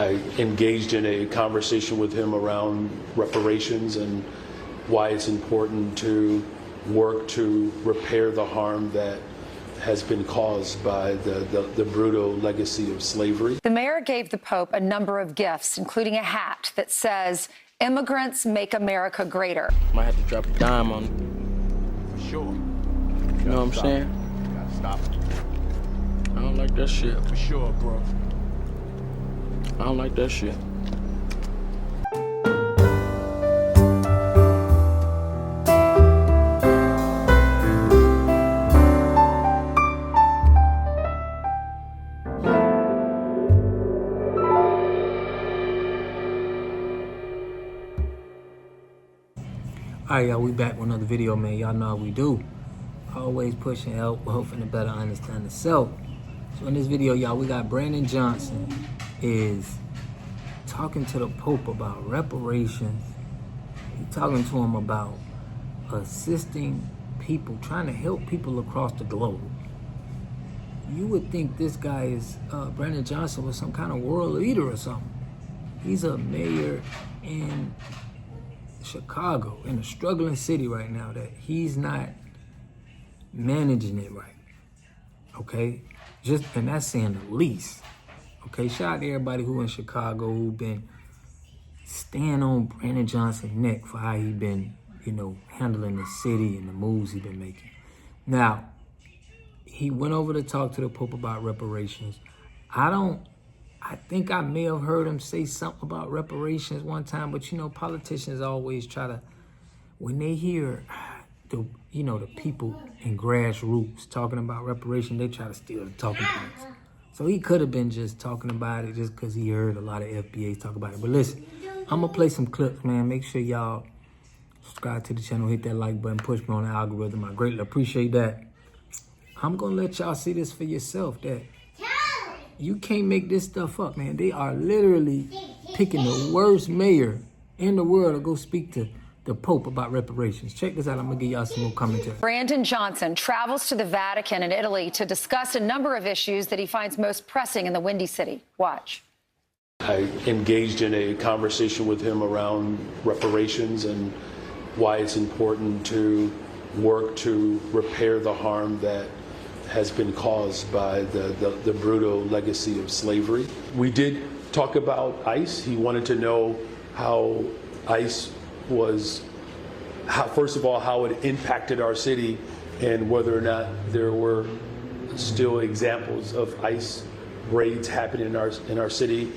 I engaged in a conversation with him around reparations and why it's important to work to repair the harm that has been caused by the brutal legacy of slavery. The mayor gave the Pope a number of gifts, including a hat that says, "Immigrants make America greater." Might have to drop a dime on it. For sure. You know what I'm saying? You gotta stop it. I don't like that shit. For sure, bro. I don't like that shit. Alright, y'all, we back with another video, man. Y'all know how we do. Always pushing help, hoping to better understand the self. So in this video, y'all, we got Brandon Johnson is talking to the Pope about reparations. He's talking to him about assisting people, trying to help people across the globe. You would think this guy is, Brandon Johnson, was some kind of world leader or something. He's a mayor in Chicago, in a struggling city right now, that he's not managing it right. Okay? And that's saying the least. Okay, shout out to everybody who in Chicago who been staying on Brandon Johnson's neck for how he been, handling the city and the moves he been making. Now, he went over to talk to the Pope about reparations. I think I may have heard him say something about reparations one time, but politicians always try to, when they hear the people in grassroots talking about reparations, they try to steal the talking points. So he could have been just talking about it just because he heard a lot of FBAs talk about it. But listen, I'm gonna play some clips, man. Make sure y'all subscribe to the channel, hit that like button, push me on the algorithm. I greatly appreciate that. I'm gonna let y'all see this for yourself, that you can't make this stuff up, man. They are literally picking the worst mayor in the world to go speak to the Pope about reparations. Check this out. I'm going to give y'all some more commentary. Brandon Johnson travels to the Vatican and Italy to discuss a number of issues that he finds most pressing in the Windy City. Watch. I engaged in a conversation with him around reparations and why it's important to work to repair the harm that has been caused by the brutal legacy of slavery. We did talk about ICE. He wanted to know how ICE was, first of all, how it impacted our city and whether or not there were still examples of ICE raids happening in our city.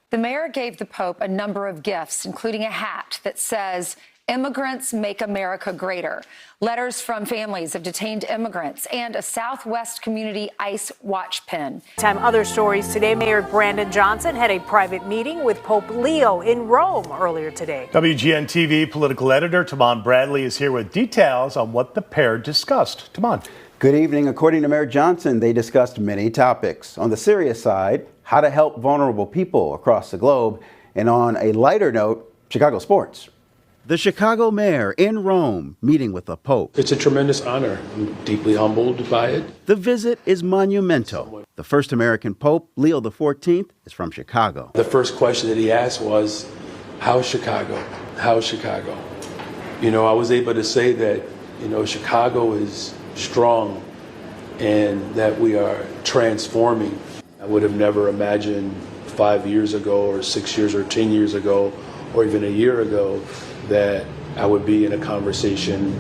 The mayor gave the Pope a number of gifts, including a hat that says, "Immigrants make America greater," letters from families of detained immigrants, and a Southwest Community ICE watch pin. Other stories today. Mayor Brandon Johnson had a private meeting with Pope Leo in Rome earlier today. WGN TV political editor Tamon Bradley is here with details on what the pair discussed. Tamon. Good evening. According to Mayor Johnson, they discussed many topics. On the serious side, how to help vulnerable people across the globe, and on a lighter note, Chicago sports. The Chicago mayor in Rome meeting with the Pope. It's a tremendous honor. I'm deeply humbled by it. The visit is monumental. The first American Pope, Leo XIV, is from Chicago. The first question that he asked was, how's Chicago? How's Chicago? I was able to say that, Chicago is strong and that we are transforming. I would have never imagined 5 years ago or 6 years or 10 years ago or even a year ago that I would be in a conversation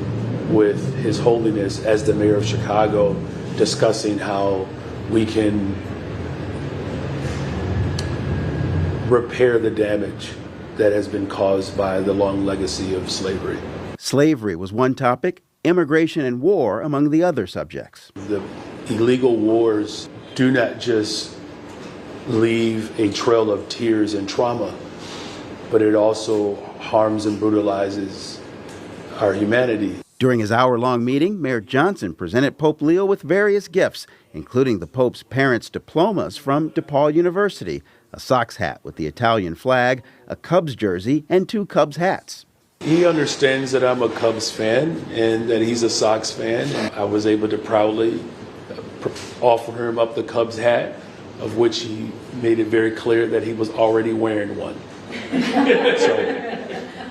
with His Holiness as the mayor of Chicago discussing how we can repair the damage that has been caused by the long legacy of slavery. Slavery was one topic, immigration and war among the other subjects. The illegal wars do not just leave a trail of tears and trauma, but it also harms and brutalizes our humanity. During his hour-long meeting, Mayor Johnson presented Pope Leo with various gifts, including the Pope's parents' diplomas from DePaul University, a Sox hat with the Italian flag, a Cubs jersey, and 2 Cubs hats. He understands that I'm a Cubs fan and that he's a Sox fan. I was able to proudly offer him up the Cubs hat of which he made it very clear that he was already wearing one. So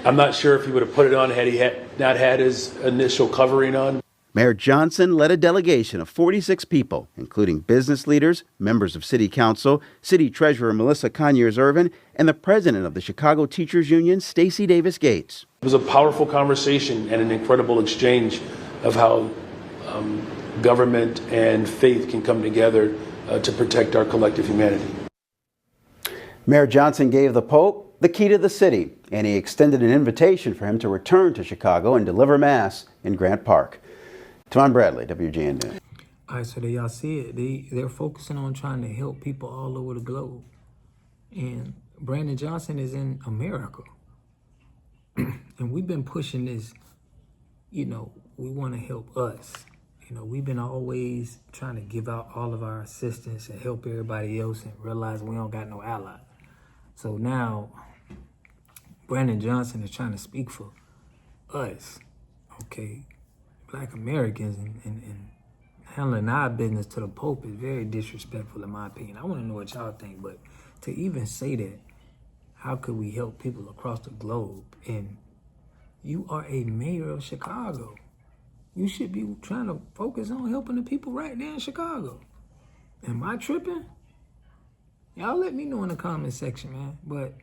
I'm not sure if he would have put it on had he not had his initial covering on. Mayor Johnson led a delegation of 46 people, including business leaders, members of City Council, City Treasurer Melissa Conyers-Ervin, and the president of the Chicago Teachers Union, Stacey Davis Gates. It was a powerful conversation and an incredible exchange of how government and faith can come together to protect our collective humanity. Mayor Johnson gave the Pope the key to the city, and he extended an invitation for him to return to Chicago and deliver Mass in Grant Park. Tom Bradley, WGN News. All right, so there y'all see it. They're focusing on trying to help people all over the globe. And Brandon Johnson is in America. And we've been pushing this, we want to help us. We've been always trying to give out all of our assistance and help everybody else and realize we don't got no ally. So now, Brandon Johnson is trying to speak for us, okay? Black Americans and handling our business to the Pope is very disrespectful in my opinion. I want to know what y'all think, but to even say that, how could we help people across the globe? And you are a mayor of Chicago. You should be trying to focus on helping the people right there in Chicago. Am I tripping? Y'all let me know in the comment section, man. But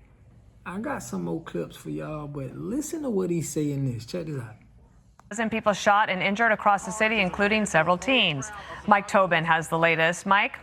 I got some more clips for y'all, but listen to what he's saying this. Check this out. People shot and injured across the city, including several teens. Mike Tobin has the latest. Mike?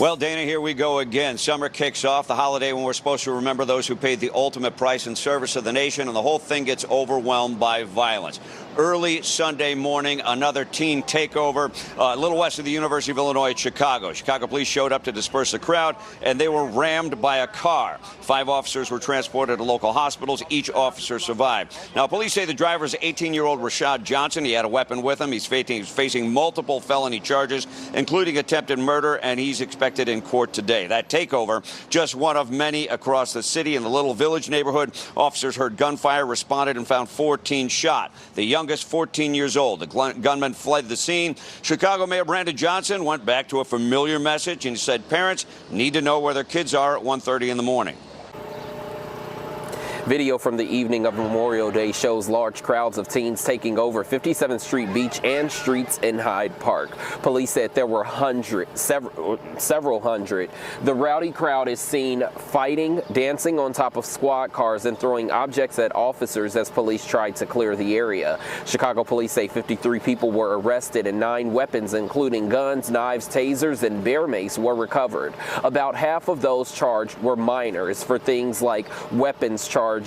Well, Dana, here we go again. Summer kicks off, the holiday when we're supposed to remember those who paid the ultimate price in service of the nation, and the whole thing gets overwhelmed by violence. Early Sunday morning, another teen takeover a little west of the University of Illinois at Chicago. Chicago police showed up to disperse the crowd, and they were rammed by a car. 5 officers were transported to local hospitals. Each officer survived. Now, police say the driver is 18-year-old Rashad Johnson. He had a weapon with him. He's facing multiple felony charges, including attempted murder, and he's expected in court today. That takeover, just one of many across the city. In the Little Village neighborhood, officers heard gunfire, responded, and found 14 shot. The youngest, 14 years old. The gunman fled the scene. Chicago Mayor Brandon Johnson went back to a familiar message and said parents need to know where their kids are at 1:30 in the morning. Video from the evening of Memorial Day shows large crowds of teens taking over 57th Street Beach and streets in Hyde Park. Police said there were several hundred. The rowdy crowd is seen fighting, dancing on top of squad cars, and throwing objects at officers as police tried to clear the area. Chicago police say 53 people were arrested and 9 weapons, including guns, knives, tasers, and bear mace, were recovered. About half of those charged were minors for things like weapons charges,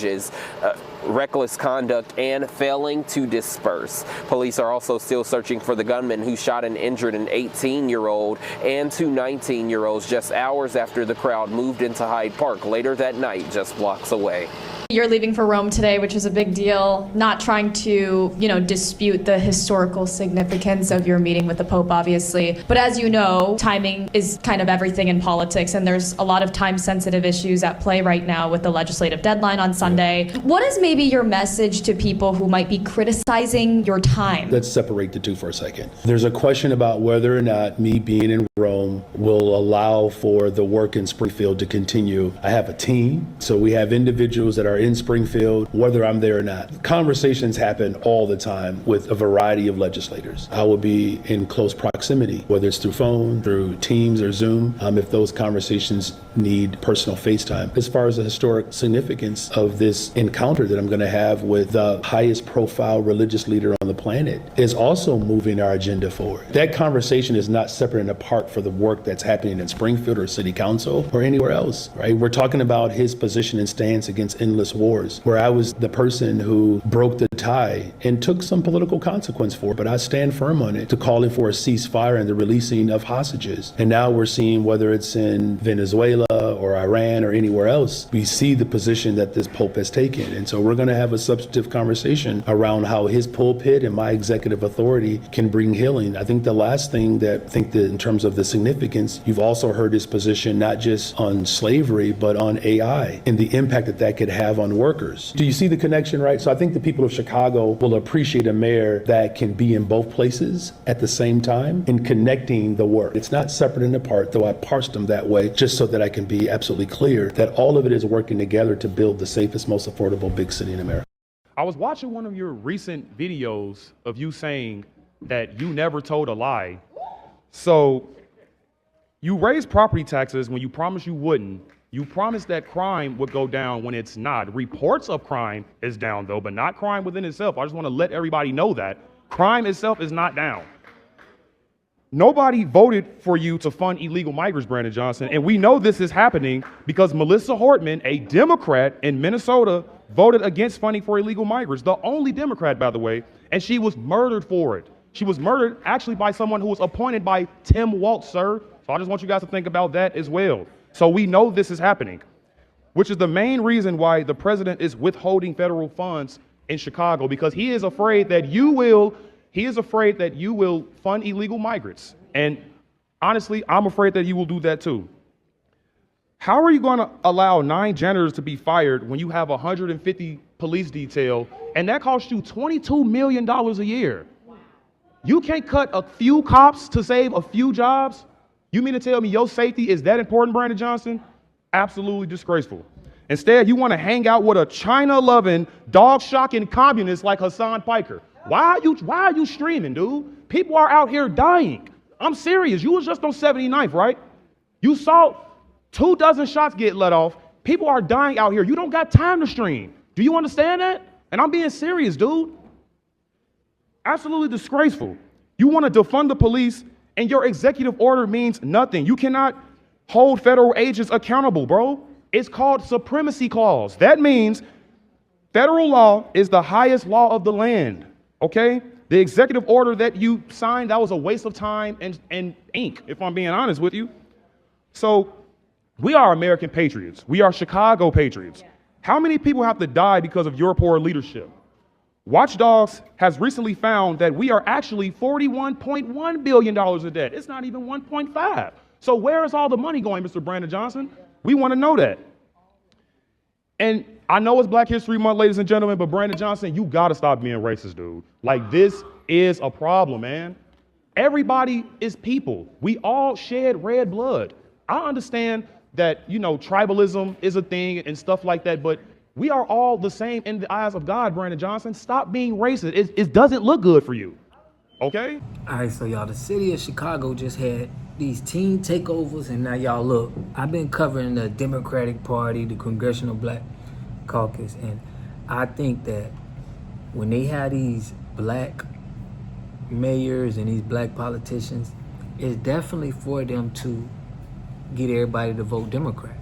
reckless conduct, and failing to disperse. Police are also still searching for the gunman who shot and injured an 18-year-old and 2 19-year-olds just hours after the crowd moved into Hyde Park later that night, just blocks away. You're leaving for Rome today, which is a big deal. Not trying to, dispute the historical significance of your meeting with the Pope, obviously. But as you know, timing is kind of everything in politics, and there's a lot of time-sensitive issues at play right now with the legislative deadline on Sunday. What is maybe your message to people who might be criticizing your time? Let's separate the two for a second. There's a question about whether or not me being in Rome will allow for the work in Springfield to continue. I have a team, so we have individuals that are in Springfield, whether I'm there or not. Conversations happen all the time with a variety of legislators. I will be in close proximity, whether it's through phone, through Teams or Zoom, if those conversations need personal FaceTime. As far as the historic significance of this encounter that I'm going to have with the highest profile religious leader on the planet is also moving our agenda forward. That conversation is not separate and apart for the work that's happening in Springfield or City Council or anywhere else, right? We're talking about his position and stance against endless wars, where I was the person who broke the tie and took some political consequence for it, but I stand firm on it, to calling for a ceasefire and the releasing of hostages. And now we're seeing, whether it's in Venezuela or Iran or anywhere else, we see the position that this Pope has taken. And so we're going to have a substantive conversation around how his pulpit and my executive authority can bring healing. I think the last thing that in terms of the significance, you've also heard his position not just on slavery, but on AI and the impact that could have on workers. Do you see the connection, right? So I think the people of Chicago will appreciate a mayor that can be in both places at the same time and connecting the work. It's not separate and apart, though I parsed them that way just so that I can be absolutely clear that all of it is working together to build the safest, most affordable big city in America. I was watching one of your recent videos of you saying that you never told a lie. So you raised property taxes when you promised you wouldn't. You promised that crime would go down when it's not. Reports of crime is down though, but not crime within itself. I just want to let everybody know that crime itself is not down. Nobody voted for you to fund illegal migrants, Brandon Johnson, and we know this is happening because Melissa Hortman, a Democrat in Minnesota, voted against funding for illegal migrants, the only Democrat, by the way, and she was murdered for it. She was murdered actually by someone who was appointed by Tim Walz, sir. So I just want you guys to think about that as well. So we know this is happening, which is the main reason why the president is withholding federal funds in Chicago, because he is afraid that you will fund illegal migrants. And honestly, I'm afraid that you will do that too. How are you going to allow 9 janitors to be fired when you have 150 police detail and that costs you $22 million a year? You can't cut a few cops to save a few jobs? You mean to tell me your safety is that important, Brandon Johnson? Absolutely disgraceful. Instead, you want to hang out with a China-loving, dog-shocking communist like Hassan Piker. Why are you streaming, dude? People are out here dying. I'm serious. You was just on 79th, right? You saw 24 shots get let off. People are dying out here. You don't got time to stream. Do you understand that? And I'm being serious, dude. Absolutely disgraceful. You want to defund the police, and your executive order means nothing. You cannot hold federal agents accountable, bro. It's called supremacy clause. That means federal law is the highest law of the land, okay? The executive order that you signed, that was a waste of time and ink, if I'm being honest with you. So we are American patriots. We are Chicago patriots. How many people have to die because of your poor leadership? Watchdogs has recently found that we are actually $41.1 billion in debt. It's not even 1.5. So where is all the money going, Mr. Brandon Johnson? We want to know that. And I know it's Black History Month, ladies and gentlemen, but Brandon Johnson, you got to stop being racist, dude. Like, this is a problem, man. Everybody is people. We all shed red blood. I understand that, you know, tribalism is a thing and stuff like that, but we are all the same in the eyes of God, Brandon Johnson. Stop being racist. It doesn't look good for you, okay? All right, so y'all, the city of Chicago just had these teen takeovers, and now y'all look, I've been covering the Democratic Party, the Congressional Black Caucus, and I think that when they have these black mayors and these black politicians, it's definitely for them to get everybody to vote Democrat.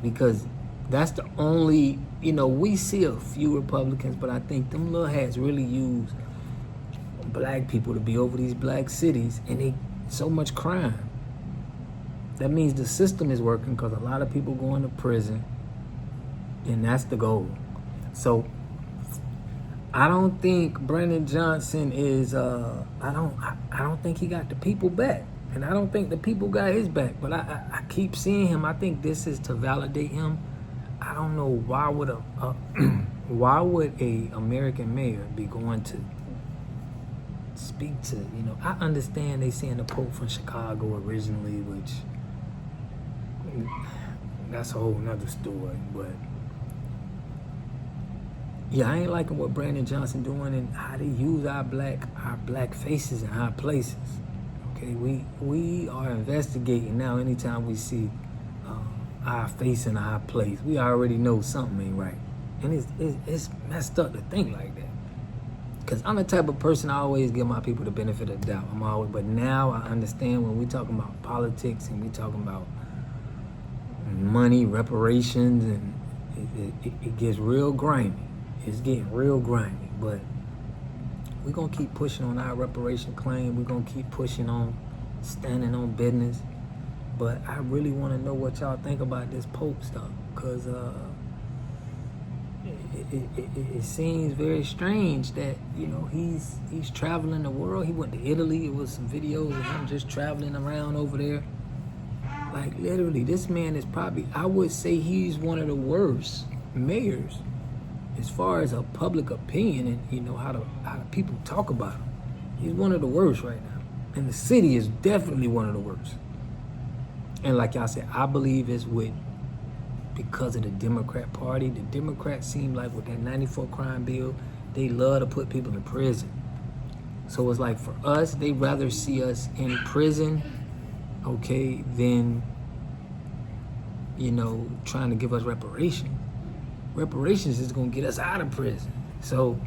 Because that's the only, you know, we see a few Republicans, but I think them little hats really use black people to be over these black cities, and they so much crime. That means the system is working because a lot of people going to prison, and that's the goal. So I don't think Brandon Johnson is I don't think he got the people back, and I don't think the people got his back, but I keep seeing him. I think this is to validate him. I don't know why would a American mayor be going to speak to, you know, I understand they saying the Pope from Chicago originally, which that's a whole nother story, but yeah, I ain't liking what Brandon Johnson doing and how they use our black faces in high places. Okay, we are investigating now. Anytime we see our face in a high place, we already know something ain't right, and it's messed up to think like that. Cause I'm the type of person I always give my people the benefit of the doubt. But now I understand when we talking about politics and we talking about money, reparations, and it gets real grimy. It's getting real grimy, but we're gonna keep pushing on our reparation claim. We're gonna keep pushing on standing on business. But I really want to know what y'all think about this Pope stuff, because it seems very strange that, you know, he's traveling the world. He went to Italy. It was some videos of him just traveling around over there. Like, literally, this man is probably, I would say he's one of the worst mayors as far as a public opinion and, you know, how people talk about him. He's one of the worst right now. And the city is definitely one of the worst. And like y'all said, I believe it's because of the Democrat Party. The Democrats seem like with that 94 crime bill, they love to put people in prison. So it's like for us, they'd rather see us in prison, okay, than, you know, trying to give us reparations. Reparations is gonna get us out of prison. So,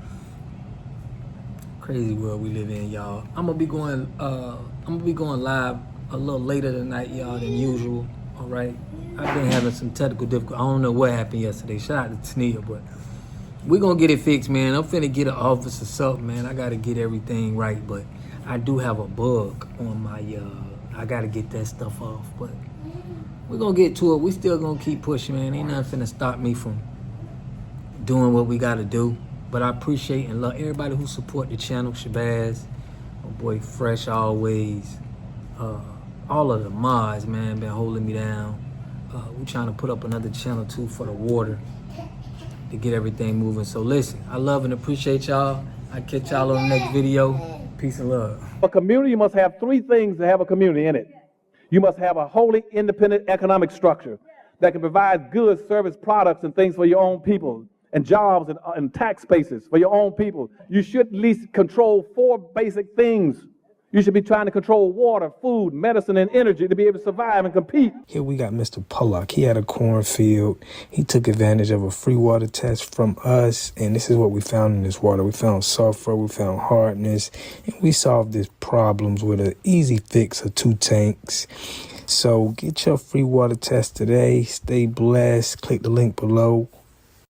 crazy world we live in, y'all. I'm gonna be going live a little later tonight, y'all, than usual. All right. I've been having some technical difficulties. I don't know what happened yesterday. Shout out to Tania, but we're gonna get it fixed, man. I'm finna get an office or something, man. I gotta get everything right, but I do have a bug on my I gotta get that stuff off. But we're gonna get to it. We still gonna keep pushing, man. Ain't nothing finna stop me from doing what we gotta do. But I appreciate and love everybody who support the channel. Shabazz, my boy Fresh always, all of the mods, man, been holding me down. We're trying to put up another channel too for the water to get everything moving. So listen, I love and appreciate y'all. I catch y'all on the next video. Peace and love. A community must have three things to have a community in it. You must have a wholly independent economic structure that can provide goods, service, products, and things for your own people, and jobs and tax spaces for your own people. You should at least control 4 basic things. You should be trying to control water, food, medicine, and energy to be able to survive and compete. Here we got Mr. Pollock. He had a cornfield. He took advantage of a free water test from us, and this is what we found in this water. We found sulfur, we found hardness, and we solved these problems with an easy fix of 2 tanks. So get your free water test today. Stay blessed. Click the link below.